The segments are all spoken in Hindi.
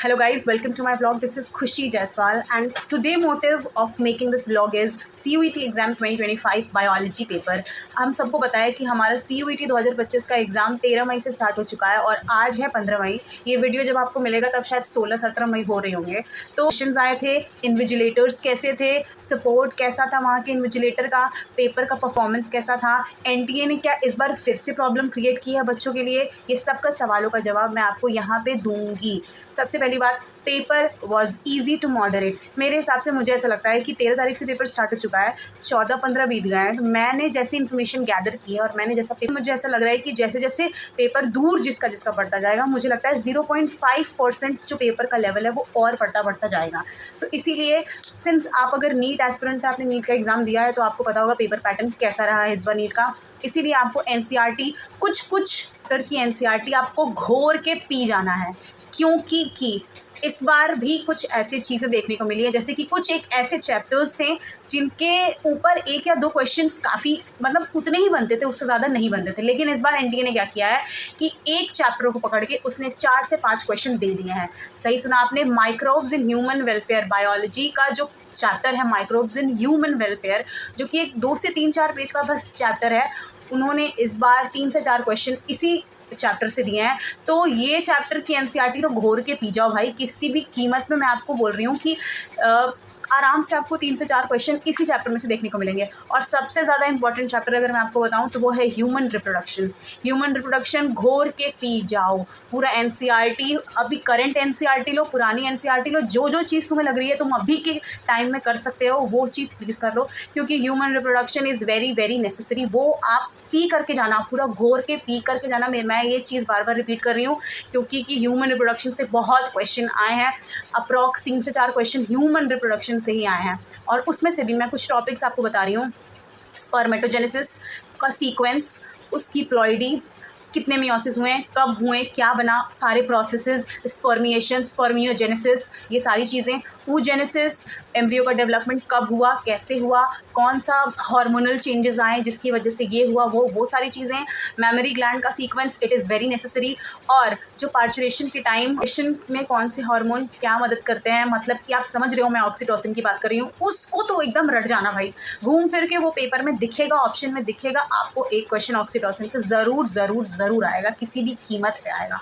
Hello guys, welcome to my vlog. This is Khushi Jaiswal and today motive of making this vlog is CUET exam 2025 biology paper. हम सबको पता है कि हमारा CUET 2025 का एग्ज़ाम 13 मई से स्टार्ट हो चुका है और आज है 15 मई। ये वीडियो जब आपको मिलेगा तब शायद 16-17 मई हो रहे होंगे। तो क्वेश्चंस आए थे, इन्विजिलेटर्स कैसे थे, सपोर्ट कैसा था वहाँ के इन्विजिलेटर का, पेपर का परफॉर्मेंस कैसा था, NTA ने क्या इस बार फिर से प्रॉब्लम क्रिएट की है बच्चों के लिए, ये सब का सवालों का जवाब मैं आपको यहाँ पे दूँगी। सबसे पहली बात, paper was easy to moderate. मेरे हिसाब से मुझे ऐसा लगता है कि 13 तारीख से पेपर स्टार्ट हो चुका है, 14-15 बीत गए हैं। तो मैंने जैसे इन्फॉर्मेशन गैदर की है और मैंने जैसा पेपर, मुझे ऐसा लग रहा है कि जैसे जैसे पेपर दूर जिसका बढ़ता जाएगा, मुझे लगता है 0.5% जो पेपर का लेवल है वो और बढ़ता जाएगा। तो इसीलिए सिंस आप अगर नीट एस्पिरेंट है, आपने नीट का एग्ज़ाम दिया है, तो आपको पता होगा पेपर पैटर्न कैसा रहा है इस बार नीट का। इसीलिए आपको NCERT कुछ स्तर की NCERT आपको घोर के पी जाना है, क्योंकि इस बार भी कुछ ऐसी चीज़ें देखने को मिली है, जैसे कि कुछ एक ऐसे चैप्टर्स थे जिनके ऊपर एक या दो क्वेश्चंस काफ़ी मतलब उतने ही बनते थे, उससे ज़्यादा नहीं बनते थे। लेकिन इस बार NTA ने क्या किया है कि एक चैप्टर को पकड़ के उसने 4 से 5 क्वेश्चन दे दिए हैं। सही सुना आपने, microbes in human welfare biology का जो चैप्टर है माइक्रोब्स इन ह्यूमन वेलफेयर, जो कि एक 2 से 3-4 पेज का बस चैप्टर है, उन्होंने इस बार 3 से 4 क्वेश्चन इसी चैप्टर से दिए हैं। तो ये चैप्टर की NCERT तो घोर के पी जाओ भाई, किसी भी कीमत में। मैं आपको बोल रही हूँ कि आराम से आपको 3 से 4 क्वेश्चन इसी चैप्टर में से देखने को मिलेंगे। और सबसे ज़्यादा इंपॉर्टेंट चैप्टर अगर मैं आपको बताऊं तो वो है ह्यूमन रिप्रोडक्शन घोर के पी जाओ। पूरा NCERT, अभी करंट NCERT लो, पुरानी NCERT लो, जो चीज़ तुम्हें लग रही है तुम अभी के टाइम में कर सकते हो वो चीज़ प्लीज़ कर लो, क्योंकि human reproduction is very very necessary. वो आप पी करके जाना, पूरा घोर के पी करके जाना। मैं ये चीज़ बार बार रिपीट कर रही हूँ क्योंकि ह्यूमन रिप्रोडक्शन से बहुत क्वेश्चन आए हैं। अप्रॉक्स 3 से 4 क्वेश्चन ह्यूमन रिप्रोडक्शन से ही आए हैं और उसमें से भी मैं कुछ टॉपिक्स आपको बता रही हूँ। स्पर्मेटोजेनेसिस का सीक्वेंस, उसकी प्लॉइडी, कितने मियोसिस हुए, कब हुए, क्या बना, सारे प्रोसेसेस, स्पर्मिएशन, स्पर्मियोजेनेसिस, ये सारी चीज़ें, oogenesis, एम्ब्रियो का डेवलपमेंट कब हुआ, कैसे हुआ, कौन सा हार्मोनल चेंजेस आए जिसकी वजह से ये हुआ, वो सारी चीज़ें, मेमोरी ग्लैंड का sequence, it is very necessary. और जो पार्चुरेशन के टाइम में कौन से हार्मोन क्या मदद करते हैं, मतलब कि आप समझ रहे हो मैं ऑक्सीटोसिन की बात कर रही हूँ, उसको तो एकदम रट जाना भाई। घूम फिर के वो पेपर में दिखेगा, ऑप्शन में दिखेगा, आपको एक क्वेश्चन ऑक्सीटोसिन से ज़रूर आएगा, किसी भी कीमत पे आएगा।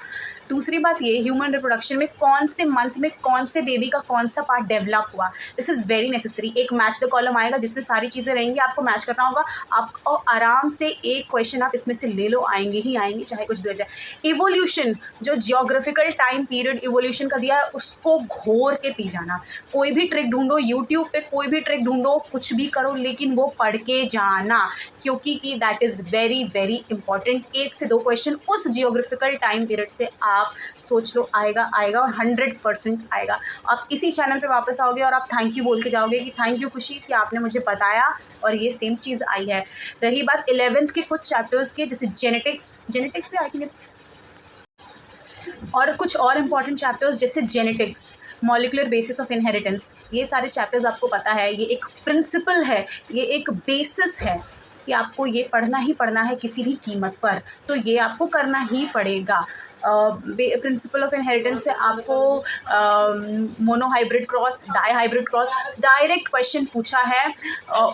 दूसरी बात ये, ह्यूमन रिप्रोडक्शन में कौन से मंथ में कौन से बेबी का कौन सा पार्ट डेवलप हुआ, दिस इज़ वेरी नेसेसरी। एक मैच द कॉलम आएगा जिसमें सारी चीज़ें रहेंगी, आपको मैच करना होगा। आपको आराम से एक क्वेश्चन आप इसमें से ले लो, आएंगे ही आएंगे चाहे कुछ भी हो जाए। इवोल्यूशन, जो जियोग्राफिकल टाइम पीरियड इवोल्यूशन का दिया है उसको घोर के पी जाना। कोई भी ट्रिक ढूंढो यूट्यूब पे, कोई भी ट्रिक ढूंढो, कुछ भी करो, लेकिन वो पढ़ के जाना, क्योंकि that is very very important. 1 से 2 क्वेश्चन उस जियोग्राफिकल टाइम पीरियड से आप सोच लो, आएगा और 100% आएगा। आप इसी चैनल पे वापस आओगे और आप थैंक यू बोल के जाओगे कि थैंक यू खुशी कि आपने मुझे बताया और ये सेम चीज़ आई है। रही बात 11th के कुछ चैप्टर्स के, जैसे जेनेटिक्स से आई थिंक इट्स, और कुछ और इम्पॉर्टेंट चैप्टर्स जैसे genetics, molecular basis of inheritance, ये सारे चैप्टर्स आपको पता है, ये एक प्रिंसिपल है, ये एक बेसिस है कि आपको ये पढ़ना ही पढ़ना है किसी भी कीमत पर, तो ये आपको करना ही पड़ेगा। प्रिंसिपल ऑफ इनहेरिटेंस से आपको monohybrid cross, dihybrid cross, direct question पूछा है,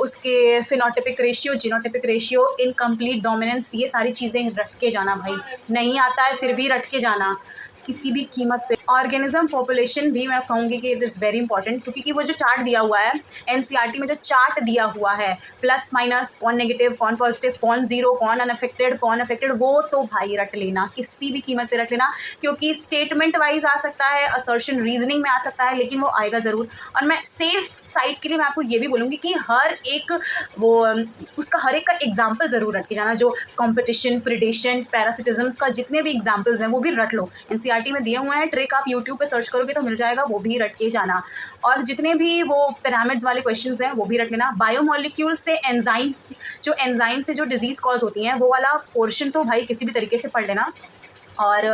उसके phenotypic ratio, genotypic ratio, incomplete dominance, ये सारी चीज़ें रट के जाना भाई। नहीं आता है फिर भी रट के जाना किसी भी कीमत पे। ऑर्गेनिज्म पॉपुलेशन भी मैं कहूँगी कि इट इज़ वेरी इंपॉर्टेंट, क्योंकि वो जो चार्ट दिया हुआ है NCERT में, जो चार्ट दिया हुआ है प्लस माइनस, कौन नेगेटिव, कौन पॉजिटिव, कौन जीरो, कौन अनअफेक्टेड, वो तो भाई रट लेना, किसी भी कीमत पे रट लेना, क्योंकि स्टेटमेंट वाइज आ सकता है, असर्शन रीजनिंग में आ सकता है, लेकिन वो आएगा ज़रूर। और मैं सेफ साइड के लिए मैं आपको ये भी बोलूँगी कि हर एक उसका हर एक का एग्जाम्पल ज़रूर रट के जाना। जो कॉम्पिटिशन, प्रिडेशन, पैरासिटिज्म्स का जितने भी एग्जाम्पल्स हैं वो भी रट लो। NCERT में दिए हुए हैं, ट्रिक आप यूट्यूब पे सर्च करोगे तो मिल जाएगा, वो भी रट के जाना। और जितने भी वो पिरामिड्स वाले क्वेश्चंस हैं वो भी रट लेना। बायोमोलिक्यूल से एंजाइम, जो एंजाइम से जो डिजीज़ कॉज होती हैं वो वाला पोर्शन तो भाई किसी भी तरीके से पढ़ लेना। और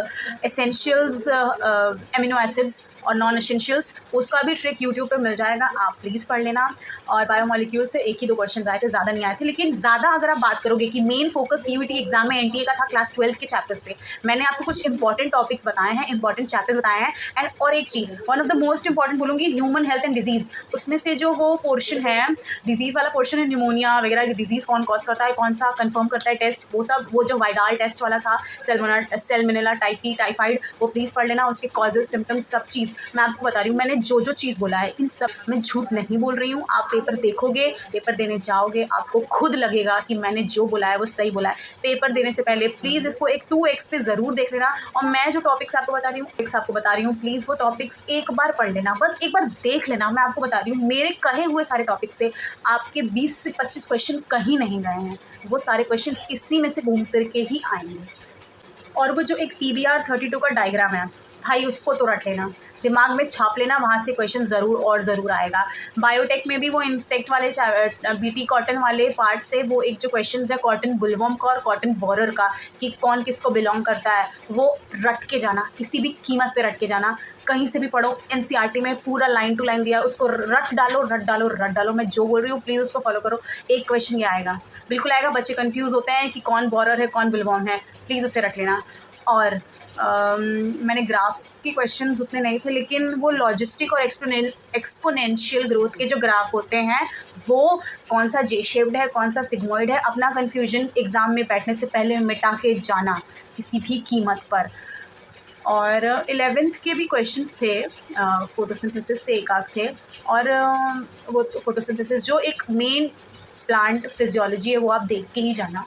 एसेंशियल्स एमिनो एसिड्स और नॉन एसेंशियल्स, उसका भी ट्रिक यूट्यूब पे मिल जाएगा, आप प्लीज़ पढ़ लेना। और बायोमोलिक्यूल से 1 ही 2 क्वेश्चन आए थे, ज़्यादा नहीं आए थे। लेकिन ज़्यादा अगर आप बात करोगे कि मेन फोकस सीयूईटी एग्जाम में एनटीए का था क्लास 12 के चैप्टर्स पे, मैंने आपको कुछ इंपॉर्टेंट टॉपिक्स बताए हैं, इंपॉर्टेंट चैप्टर्स बताए हैं। एंड और एक चीज़, one of the most important बोलूँगी, ह्यूमन हेल्थ एंड डिजीज़, उसमें से जो वो पोर्शन है, डिजीज़ वाला पोर्शन है, न्यूमोनिया वगैरह डिजीज़ कौन कॉज करता है, कौन सा कन्फर्म करता है टेस्ट, वो सब, वो जो वाइडाल टेस्ट वाला था, सेल्मोनेला टाइफाइड, वो प्लीज़ पढ़ लेना, उसके कॉजेज सिम्टम्स सब चीज़ मैं आपको बता रही हूँ। मैंने जो जो चीज़ बोला है इन सब, मैं झूठ नहीं बोल रही हूँ। आप पेपर देखोगे, पेपर देने जाओगे, आपको खुद लगेगा कि मैंने जो बोला है वो सही बोला है। पेपर देने से पहले प्लीज़ इसको एक 2x पे ज़रूर देख लेना। और मैं जो टॉपिक्स आपको बता रही हूँ प्लीज़ वो टॉपिक्स एक बार पढ़ लेना, बस एक बार देख लेना। मैं आपको बता रही हूँ मेरे कहे हुए सारे टॉपिक से आपके 20 से 25 क्वेश्चन कहीं नहीं गए हैं, वो सारे क्वेश्चन इसी में से घूम फिर के ही आएंगे। और वो जो एक PBR 32 का डायग्राम है भाई, उसको तो रट लेना, दिमाग में छाप लेना, वहाँ से क्वेश्चन ज़रूर आएगा। बायोटेक में भी वो इंसेक्ट वाले BT कॉटन वाले पार्ट से वो एक जो क्वेश्चन है कॉटन बुलवर्म का और कॉटन बोरर का, कि कौन किसको बिलोंग करता है, वो रट के जाना, किसी भी कीमत पे रट के जाना। कहीं से भी पढ़ो, NCERT में पूरा लाइन टू लाइन दिया, उसको रट डालो। मैं जो बोल रही हूँ प्लीज़ उसको फॉलो करो। एक क्वेश्चन ये आएगा, बिल्कुल आएगा। बच्चे कन्फ्यूज़ होते हैं कि कौन बोरर है कौन बुलवर्म है, प्लीज़ उससे रट लेना। और मैंने ग्राफ्स के क्वेश्चंस उतने नहीं थे, लेकिन वो लॉजिस्टिक और एक्सपोनेंशियल ग्रोथ के जो ग्राफ होते हैं, वो कौन सा जे शेप्ड है कौन सा सिग्मोइड है, अपना कन्फ्यूजन एग्ज़ाम में बैठने से पहले मिटा के जाना किसी भी कीमत पर। और 11th के भी क्वेश्चंस थे, फोटोसिंथेसिस से एक आध थे। और वो फोटोसिंथेसिस जो एक मेन प्लांट फिजियोलॉजी है वो आप देख के ही जाना।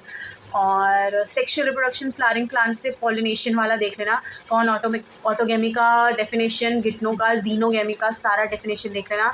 और सेक्शुअल रिप्रोडक्शन फ्लावरिंग प्लांट से पॉलिनेशन वाला देख लेना, कौन ऑटोगेमी का डेफिनेशन, गिटनो का, जीनोगेमी का सारा डेफिनेशन देख लेना।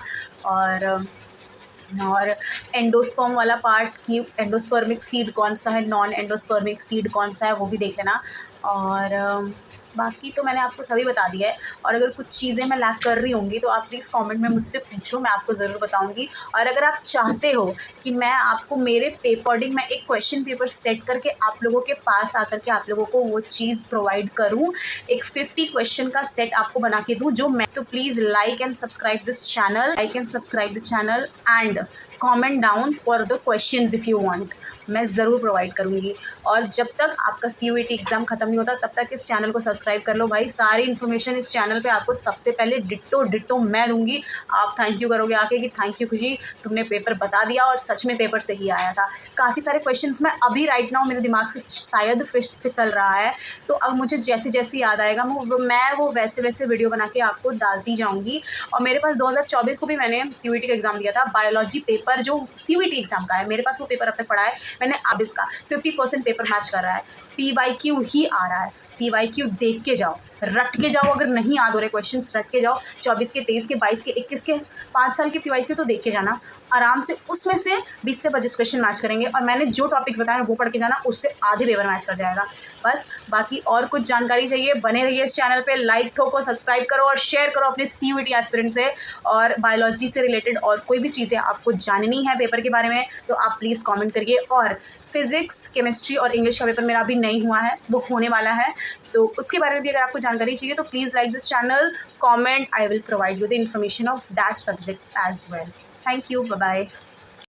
और एंडोस्पर्म वाला पार्ट कि एंडोस्पर्मिक सीड कौन सा है, नॉन एंडोस्पर्मिक सीड कौन सा है, वो भी देख लेना। और बाकी तो मैंने आपको सभी बता दिया है। और अगर कुछ चीज़ें मैं लैक कर रही होंगी तो आप प्लीज़ कमेंट में मुझसे पूछो, मैं आपको ज़रूर बताऊंगी। और अगर आप चाहते हो कि मैं आपको मेरे अकॉर्डिंग मैं एक क्वेश्चन पेपर सेट करके आप लोगों के पास आकर के आप लोगों को वो चीज़ प्रोवाइड करूँ, एक 50 क्वेश्चन का सेट आपको बना के दूँ जो मैं, तो please like and subscribe the channel and comment down for the questions if you want, मैं ज़रूर प्रोवाइड करूँगी। और जब तक आपका CUET एग्ज़ाम ख़त्म नहीं होता तब तक इस चैनल को सब्सक्राइब कर लो भाई। सारी इन्फॉर्मेशन इस चैनल पे आपको सबसे पहले डिट्टो मैं दूँगी। आप थैंक यू करोगे आके कि थैंक यू खुशी, तुमने पेपर बता दिया और सच में पेपर सही आया था। काफ़ी सारे क्वेश्चंस मैं अभी राइट नाउ मेरे दिमाग से शायद फिसल रहा है, तो अब मुझे जैसे याद आएगा मैं वो वैसे वीडियो बना के आपको डालती जाऊँगी। और मेरे पास 2024 को भी मैंने CUET का एग्ज़ाम दिया था, बायोलॉजी पेपर जो CUET एग्ज़ाम का है, मेरे पास वो पेपर अब तक पड़ा है मैंने। अब इसका 50% पेपर मैच कर रहा है, PYQ ही आ रहा है। PYQ देख के जाओ, रट के जाओ, अगर नहीं याद हो रहे क्वेश्चंस रट के जाओ। 24 के, 23 के, 22 के, 21 के 5 साल के PYQ तो देख के जाना आराम से, उसमें से 20 से 25 क्वेश्चन मैच करेंगे। और मैंने जो टॉपिक्स बताए वो पढ़ के जाना, उससे आधे पेपर मैच कर जाएगा बस। बाकी और कुछ जानकारी चाहिए, बने रहिए इस चैनल पे, लाइक ठोको, सब्सक्राइब करो और शेयर करो अपने CUET एस्पिरेंट से। और बायोलॉजी से रिलेटेड और कोई भी चीज़ें आपको जाननी है पेपर के बारे में तो आप प्लीज़ कॉमेंट करिए। और फिज़िक्स, केमिस्ट्री और इंग्लिश का पेपर मेरा अभी नहीं हुआ है, वो होने वाला है, तो उसके बारे में भी अगर आपको जानकारी चाहिए तो please like this channel, comment, I will provide you the information of that subjects as well. Thank you, bye bye.